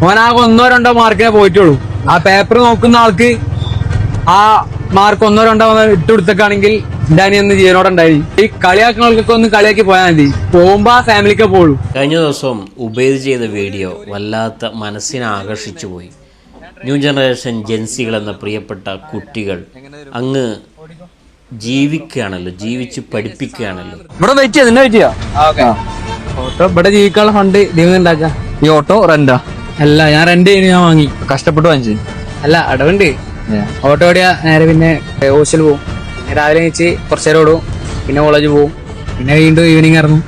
ഓനാകെ 1-2 മാർക്കിനെ പോയിട്ടുള്ളൂ. ആ പേപ്പർ നോക്കുന്ന ആൾക്ക് ആ മാർക്ക് 1-2 ഇട്ട് കൊടുത്തേക്കാണെങ്കിൽ എന്റെ അനിയൊന്ന് ജീവനോടുണ്ടായി. ഈ കളിയാക്കുന്നവർക്കൊക്കെ ഒന്ന് കളിയാക്കി പോയാൽ മതി, പോകുമ്പോ ആ ഫാമിലിക്ക് പോളൂ. കഴിഞ്ഞ ദിവസം ഉബൈദ് ചെയ്ത വീഡിയോ വല്ലാത്ത മനസ്സിനെ ആകർഷിച്ചു പോയി. ന്യൂ ജനറേഷൻ ജെൻസികൾ എന്ന പ്രിയപ്പെട്ട കുട്ടികൾ അങ്ങ് ജീവിക്കുകയാണല്ലോ, ജീവിച്ച് പഠിപ്പിക്കുകയാണല്ലോ. ഇവിടെ വെയിറ്റ് ചെയ്യാം, നിന്നെ വെയിറ്റ് ചെയ്യാം. ഓട്ടോ ഇവിടെ ജീവിക്കാനുള്ള ഫണ്ട് ദൈവം ഉണ്ടാക്ക. ഈ ഓട്ടോ റെന്റാ? അല്ല, ഞാൻ റെന്റ് ചെയ്യുന്നു, ഞാൻ വാങ്ങി. കഷ്ടപ്പെട്ട് വാങ്ങിച്ചു? അല്ല, അടവുണ്ട്. ഓട്ടോ ഓടിയാ നേരെ പിന്നെ ഹോസ്റ്റലിൽ പോകും. രാവിലെ കഴിച്ച് കുറച്ചു നേരം ഓടും, പിന്നെ കോളേജ് പോകും, പിന്നെ വീണ്ടും ഈവനിങ് ഇറങ്ങും.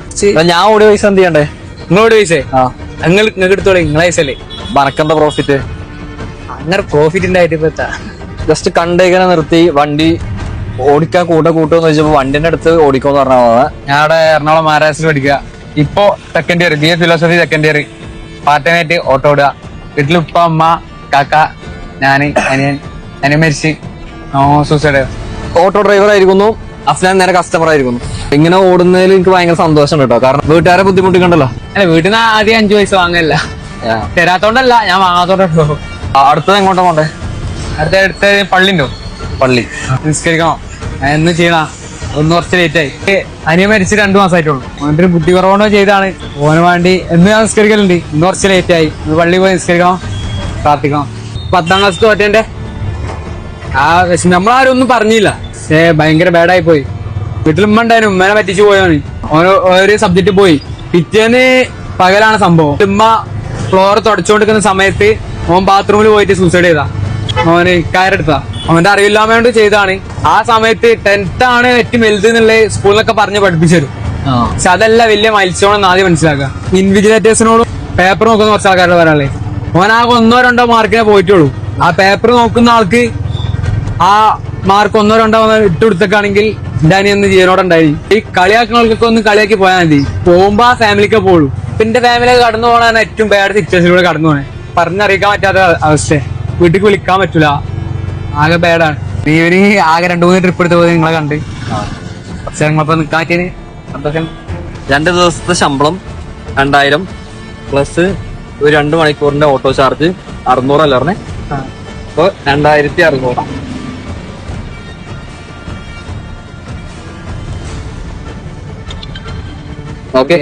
ഞാൻ ഓടിയ പൈസ എന്ത് ചെയ്യണ്ടേ? നിങ്ങളോട് പൈസ നിങ്ങൾക്ക് എടുത്തോളൂ, നിങ്ങളെ പൈസല്ലേ. മനക്കെന്താ പ്രോഫിറ്റ്? അങ്ങനെ പ്രോഫിറ്റ് ഉണ്ടായിട്ട് ഇപ്പൊ ജസ്റ്റ് കണ്ടേക്കനെ നിർത്തി വണ്ടി ഓടിക്കാൻ കൂട്ടുമെന്ന് ചോദിച്ചപ്പോ വണ്ടിന്റെ അടുത്ത് ഓടിക്കോന്ന് പറഞ്ഞാൽ ഞാൻ അവിടെ എറണാകുളം മഹാരാഷ്ട്രയിൽ പഠിക്കുക. ഇപ്പൊ second year BA philosophy second year. Part time ആയിട്ട് ഓട്ടോ ഓടുക. വീട്ടിൽ ഉപ്പ, അമ്മ, കാക്ക, ഞാന്, അനിയൻ മരിച്ച് സൂസൈഡ്. ഓട്ടോ ഡ്രൈവർ ആയിരിക്കുന്നു, അഫ്നാൻ നേരെ കസ്റ്റമർ ആയിരിക്കുന്നു. ഇങ്ങനെ ഓടുന്നതിൽ എനിക്ക് ഭയങ്കര സന്തോഷം കേട്ടോ. കാരണം വീട്ടുകാരെ ബുദ്ധിമുട്ടിക്കണ്ടല്ലോ. അല്ല, വീട്ടിൽ നിന്ന് ആദ്യം 5 പൈസ വാങ്ങല്ല, തരാത്തോണ്ടല്ല, ഞാൻ വാങ്ങാത്തോണ്ടോ. അടുത്തത് എങ്ങോട്ടാ പോണ്ടേ? അടുത്ത പള്ളിണ്ടോ? പള്ളി നിസ്കരിക്കണം. എന്ന് ചെയ്യണ ഒന്ന് കുറച്ച് ലേറ്റ് ആയി. അനിയൻ മരിച്ച് 2 മാസമായിട്ടുള്ളൂ. ഓനൊരു ബുദ്ധി കുറവുണ്ടോ ചെയ്താണ്. ഓന് വേണ്ടി എന്ന് ഞാൻ നിസ്കരിക്കലുണ്ട്. ഇന്ന് കുറച്ച് ലേറ്റ് ആയി. പള്ളി പോയി നിസ്കരിക്കണം, പ്രാർത്ഥിക്കണം. 10ാം ക്ലാസ് തോറ്റേന്റെ ആ നമ്മളാരും ഒന്നും പറഞ്ഞില്ല. പക്ഷേ ഭയങ്കര ബാഡായി പോയി. വീട്ടിൽ ഉമ്മ ഉണ്ടായിരുന്നു, ഉമ്മനെ പറ്റിച്ചു പോയാണ്. ഒരു സബ്ജക്റ്റ് പോയി. പിറ്റേന്ന് പകലാണ് സംഭവം. ഉമ്മ ഫ്ലോർ തുടച്ചുകൊണ്ടിരിക്കുന്ന സമയത്ത് ഓൻ ബാത്റൂമിൽ പോയിട്ട് സൂസൈഡ് ചെയ്താ. ഓന് കയറെടുത്താ. അവന്റെ അറിവില്ലാമയോണ്ട് ചെയ്താണ്. ആ സമയത്ത് 10th ആണ് ഏറ്റവും വലുത് എന്നുള്ള സ്കൂളിലൊക്കെ പറഞ്ഞ് പഠിപ്പിച്ചു തരും. പക്ഷെ അതല്ല വലിയ മൈൽസ്റ്റോൺ എന്ന് ആദ്യം മനസ്സിലാക്കുക. ഇൻവിജിലേറ്റേഴ്സിനോടും പേപ്പർ നോക്കുന്ന കുറച്ച് ആൾക്കാരോട് പറയാനുള്ളത്, ഓനാകെ 1-2 മാർക്കിനെ പോയിട്ടുള്ളൂ. ആ പേപ്പർ നോക്കുന്ന ആൾക്ക് ആ മാർക്ക് 1-2 ഇട്ട് കൊടുത്തേക്കാണെങ്കിൽ എന്റെ അനിയൊന്ന് ജീവനോടുണ്ടായി. ഈ കളിയാക്കുന്നവർക്കൊക്കെ ഒന്ന് കളിയാക്കി പോയാൽ മതി, പോകുമ്പോ ആ ഫാമിലിക്ക് പോളൂ. എന്റെ ഫാമിലിയൊക്കെ കടന്നു പോകണാണ് ഏറ്റവും ബാഡ് സിറ്റുവേഷനിലൂടെ കടന്നു പോണേ. പറഞ്ഞറിയിക്കാൻ പറ്റാത്ത അവസ്ഥ. വീട്ടിൽ വിളിക്കാൻ പറ്റൂല, ആകെ ബാഡാണ്. ഈവനിങ് ആകെ 2-3 ട്രിപ്പ് എടുത്ത് പോയി നിങ്ങളെ കണ്ട് പക്ഷെ നിങ്ങളപ്പോ നിൽക്കാൻ പറ്റിയതിന് സന്തോഷം. 2 ദിവസത്തെ ശമ്പളം 2000 പ്ലസ് ഒരു 2 മണിക്കൂറിന്റെ ഓട്ടോ ചാർജ് 600 അല്ല പറഞ്ഞേ. അപ്പൊ 2600. ഓക്കെ.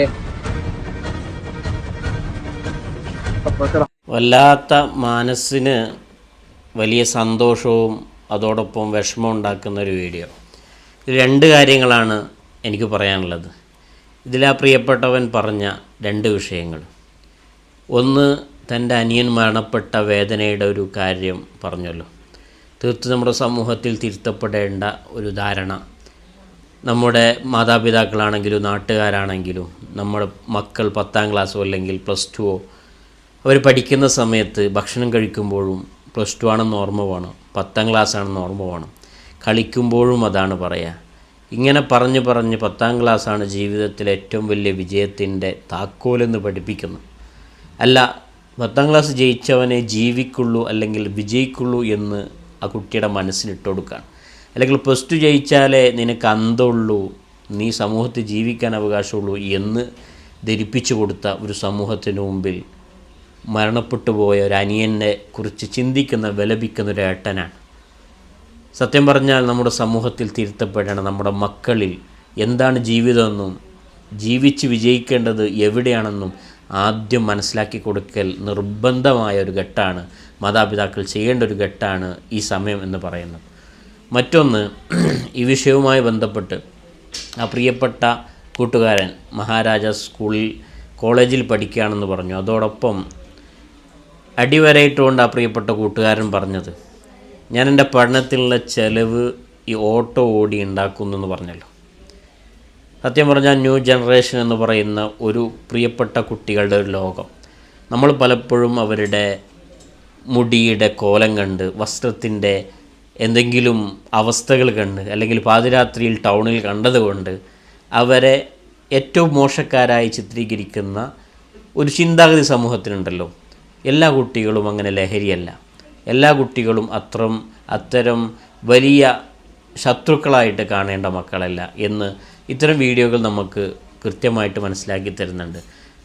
വല്ലാത്ത മനസ്സിന് വലിയ സന്തോഷവും അതോടൊപ്പം വിഷമം ഉണ്ടാക്കുന്ന ഒരു വീഡിയോ. 2 കാര്യങ്ങളാണ് എനിക്ക് പറയാനുള്ളത്. ഇതിലാ പ്രിയപ്പെട്ടവൻ പറഞ്ഞ 2 വിഷയങ്ങൾ. ഒന്ന്, തൻ്റെ അനിയൻ മരണപ്പെട്ട വേദനയുടെ ഒരു കാര്യം പറഞ്ഞല്ലോ. തീർത്തും നമ്മുടെ സമൂഹത്തിൽ തിരുത്തപ്പെടേണ്ട ഒരു ധാരണ. നമ്മുടെ മാതാപിതാക്കളാണെങ്കിലും നാട്ടുകാരാണെങ്കിലും നമ്മുടെ മക്കൾ 10ാം ക്ലാസ്സോ അല്ലെങ്കിൽ +2 അവർ പഠിക്കുന്ന സമയത്ത് ഭക്ഷണം കഴിക്കുമ്പോഴും +2 ആണെന്ന് ഓർമ്മ വേണം, 10ാം ക്ലാസ് ആണെന്ന് ഓർമ്മ വേണം. കളിക്കുമ്പോഴും അതാണ് പറയുക. ഇങ്ങനെ പറഞ്ഞ് 10ാം ക്ലാസ്സാണ് ജീവിതത്തിലെ ഏറ്റവും വലിയ വിജയത്തിൻ്റെ താക്കോലെന്ന് പഠിപ്പിക്കുന്നു. അല്ല, 10ാം ക്ലാസ് ജയിച്ചവനെ ജീവിക്കുള്ളൂ അല്ലെങ്കിൽ വിജയിക്കുള്ളൂ എന്ന് ആ കുട്ടിയുടെ മനസ്സിലിട്ട് കൊടുക്കുകയാണ്. അല്ലെങ്കിൽ +2 ജയിച്ചാലേ നിനക്ക് അന്തമുള്ളൂ, നീ സമൂഹത്തിൽ ജീവിക്കാൻ അവകാശമുള്ളൂ എന്ന് ധരിപ്പിച്ചു കൊടുത്ത ഒരു സമൂഹത്തിന് മുമ്പിൽ മരണപ്പെട്ടു പോയ ഒരു അനിയനെ കുറിച്ച് ചിന്തിക്കുന്ന, വിലപിക്കുന്ന ഒരു ഏട്ടനാണ്. സത്യം പറഞ്ഞാൽ നമ്മുടെ സമൂഹത്തിൽ തിരുത്തപ്പെടേണ്ട നമ്മുടെ മക്കളിൽ എന്താണ് ജീവിതമെന്നും ജീവിച്ച് വിജയിക്കേണ്ടത് എവിടെയാണെന്നും ആദ്യം മനസ്സിലാക്കി കൊടുക്കൽ നിർബന്ധമായ ഒരു ഘട്ടമാണ്, മാതാപിതാക്കൾ ചെയ്യേണ്ട ഒരു ഘട്ടമാണ് ഈ സമയം എന്ന് പറയുന്നത്. മറ്റൊന്ന്, ഈ വിഷയവുമായി ബന്ധപ്പെട്ട് ആ പ്രിയപ്പെട്ട കൂട്ടുകാരൻ മഹാരാജാസ് സ്കൂളിൽ കോളേജിൽ പഠിക്കുകയാണെന്ന് പറഞ്ഞു. അതോടൊപ്പം അടിവരയിട്ടുകൊണ്ട് ആ പ്രിയപ്പെട്ട കൂട്ടുകാരൻ പറഞ്ഞത്, ഞാൻ എൻ്റെ പഠനത്തിലുള്ള ചിലവ് ഈ ഓട്ടോ ഓടി ഉണ്ടാക്കുന്നു എന്ന് പറഞ്ഞല്ലോ. സത്യം പറഞ്ഞാൽ ന്യൂ ജനറേഷൻ എന്ന് പറയുന്ന ഒരു പ്രിയപ്പെട്ട കുട്ടികളുടെ ഒരു ലോകം. നമ്മൾ പലപ്പോഴും അവരുടെ മുടിയുടെ കോലം കണ്ട്, വസ്ത്രത്തിൻ്റെ എന്തെങ്കിലും അവസ്ഥകൾ കണ്ട്, അല്ലെങ്കിൽ പാതിരാത്രിയിൽ ടൗണിൽ കണ്ടതുകൊണ്ട് അവരെ ഏറ്റവും മോശക്കാരായി ചിത്രീകരിക്കുന്ന ഒരു ചിന്താഗതി സമൂഹത്തിനുണ്ടല്ലോ. എല്ലാ കുട്ടികളും അങ്ങനെ ലഹരിയല്ല. എല്ലാ കുട്ടികളും അത്തരം വലിയ ശത്രുക്കളായിട്ട് കാണേണ്ട മക്കളല്ല എന്ന് ഇത്തരം വീഡിയോകൾ നമുക്ക് കൃത്യമായിട്ട് മനസ്സിലാക്കി തരുന്നുണ്ട്.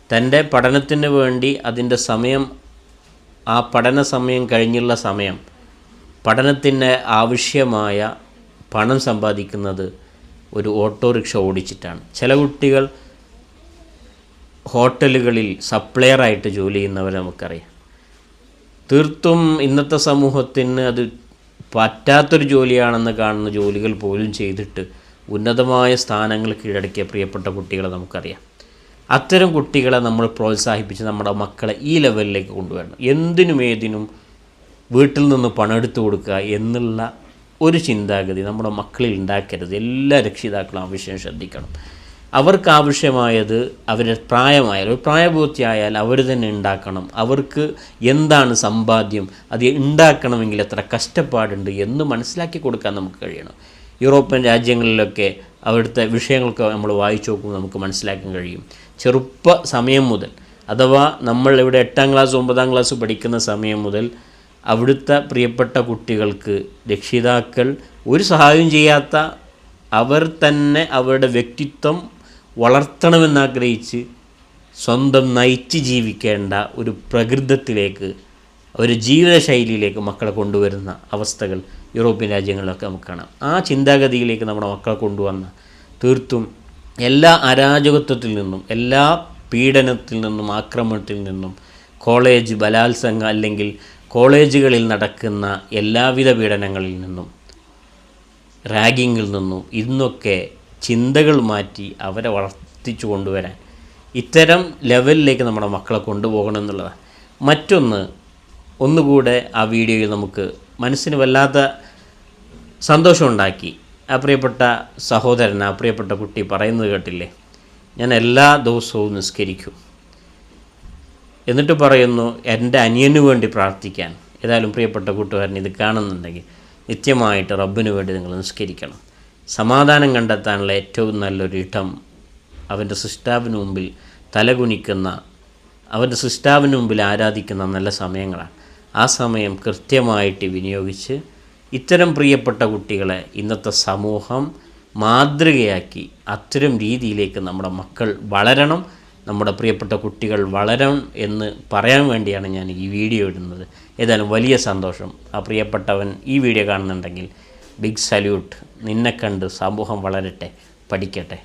തൻ്റെ പഠനത്തിന് വേണ്ടി അതിൻ്റെ സമയം ആ പഠന സമയം കഴിഞ്ഞുള്ള സമയം പഠനത്തിന് ആവശ്യമായ പണം സമ്പാദിക്കുന്നത് ഒരു ഓട്ടോറിക്ഷ ഓടിച്ചിട്ടാണ്. ചില കുട്ടികൾ ഹോട്ടലുകളിൽ സപ്ലയറായിട്ട് ജോലി ചെയ്യുന്നവരെ നമുക്കറിയാം. തീർത്തും ഇന്നത്തെ സമൂഹത്തിന് അത് പറ്റാത്തൊരു ജോലിയാണെന്ന് കാണുന്ന ജോലികൾ പോലും ചെയ്തിട്ട് ഉന്നതമായ സ്ഥാനങ്ങൾ കീഴടക്കിയ പ്രിയപ്പെട്ട കുട്ടികളെ നമുക്കറിയാം. അത്തരം കുട്ടികളെ നമ്മൾ പ്രോത്സാഹിപ്പിച്ച് നമ്മുടെ മക്കളെ ഈ ലെവലിലേക്ക് കൊണ്ടുവരണം. എന്തിനും ഏതിനും വീട്ടിൽ നിന്ന് പണം എടുത്തു കൊടുക്കുക എന്നുള്ള ഒരു ചിന്താഗതി നമ്മുടെ മക്കളിൽ ഉണ്ടാക്കരുത്. എല്ലാ രക്ഷിതാക്കളും ആ വിഷയം ശ്രദ്ധിക്കണം. അവർക്കാവശ്യമായത് അവരുടെ പ്രായമായാൽ, ഒരു പ്രായപൂർത്തിയായാൽ അവർ തന്നെ ഉണ്ടാക്കണം. അവർക്ക് എന്താണ് സമ്പാദ്യം, അത് ഉണ്ടാക്കണമെങ്കിൽ എത്ര കഷ്ടപ്പാടുണ്ട് എന്ന് മനസ്സിലാക്കി കൊടുക്കാൻ നമുക്ക് കഴിയണം. യൂറോപ്യൻ രാജ്യങ്ങളിലൊക്കെ അവിടുത്തെ വിഷയങ്ങളൊക്കെ നമ്മൾ വായിച്ചു നോക്കുമ്പോൾ നമുക്ക് മനസ്സിലാക്കാൻ കഴിയും. ചെറുപ്പ സമയം മുതൽ, അഥവാ നമ്മളിവിടെ 8ാം ക്ലാസ് 9ാം ക്ലാസ് പഠിക്കുന്ന സമയം മുതൽ അവിടുത്തെ പ്രിയപ്പെട്ട കുട്ടികൾക്ക് രക്ഷിതാക്കൾ ഒരു സഹായം ചെയ്യാത്ത, അവർ തന്നെ അവരുടെ വ്യക്തിത്വം വളർത്തണമെന്നാഗ്രഹിച്ച് സ്വന്തം നയിച്ച് ജീവിക്കേണ്ട ഒരു പ്രകൃതത്തിലേക്ക്, ഒരു ജീവിതശൈലിയിലേക്ക് മക്കളെ കൊണ്ടുവരുന്ന അവസ്ഥകൾ യൂറോപ്യൻ രാജ്യങ്ങളിലൊക്കെ നമുക്ക് കാണാം. ആ ചിന്താഗതിയിലേക്ക് നമ്മുടെ മക്കളെ കൊണ്ടുവന്ന തീർത്തും എല്ലാ അരാജകത്വത്തിൽ നിന്നും, എല്ലാ പീഡനത്തിൽ നിന്നും, ആക്രമണത്തിൽ നിന്നും, കോളേജ് ബലാത്സംഗം അല്ലെങ്കിൽ കോളേജുകളിൽ നടക്കുന്ന എല്ലാവിധ പീഡനങ്ങളിൽ നിന്നും, റാഗിങ്ങിൽ നിന്നും ഇന്നൊക്കെ ചിന്തകൾ മാറ്റി അവരെ വളർത്തിച്ചു കൊണ്ടുവരാൻ ഇത്തരം ലെവലിലേക്ക് നമ്മുടെ മക്കളെ കൊണ്ടുപോകണം എന്നുള്ളതാണ്. മറ്റൊന്ന്, ഒന്നുകൂടെ ആ വീഡിയോയിൽ നമുക്ക് മനസ്സിന് വല്ലാത്ത സന്തോഷമുണ്ടാക്കി. ആ പ്രിയപ്പെട്ട സഹോദരൻ, ആ പ്രിയപ്പെട്ട കുട്ടി പറയുന്നത് കേട്ടില്ലേ, ഞാൻ എല്ലാ ദിവസവും നിസ്കരിക്കും, എന്നിട്ട് പറയുന്നു എൻ്റെ അനിയനു വേണ്ടി പ്രാർത്ഥിക്കാൻ. ഏതായാലും പ്രിയപ്പെട്ട കൂട്ടുകാരൻ ഇത് കാണുന്നുണ്ടെങ്കിൽ നിത്യമായിട്ട് റബ്ബിന് വേണ്ടി നിങ്ങൾ നിസ്കരിക്കണം. സമാധാനം കണ്ടെത്താനുള്ള ഏറ്റവും നല്ലൊരു ഇടം അവൻ്റെ സൃഷ്ടാവിന് മുമ്പിൽ തലകുനിക്കുന്ന, അവൻ്റെ സൃഷ്ടാവിന് മുമ്പിൽ ആരാധിക്കുന്ന നല്ല സമയങ്ങളാണ്. ആ സമയം കൃത്യമായിട്ട് വിനിയോഗിച്ച് ഇത്തരം പ്രിയപ്പെട്ട കുട്ടികളെ ഇന്നത്തെ സമൂഹം മാതൃകയാക്കി അത്തരം രീതിയിലേക്ക് നമ്മുടെ മക്കൾ വളരണം, നമ്മുടെ പ്രിയപ്പെട്ട കുട്ടികൾ വളരണം എന്ന് പറയാൻ വേണ്ടിയാണ് ഞാൻ ഈ വീഡിയോ ഇടുന്നത്. ഏതായാലും വലിയ സന്തോഷം. ആ പ്രിയപ്പെട്ടവൻ ഈ വീഡിയോ കാണുന്നുണ്ടെങ്കിൽ ബിഗ് സല്യൂട്ട്. നിന്നെ കണ്ട് സമൂഹം വളരട്ടെ, പഠിക്കട്ടെ.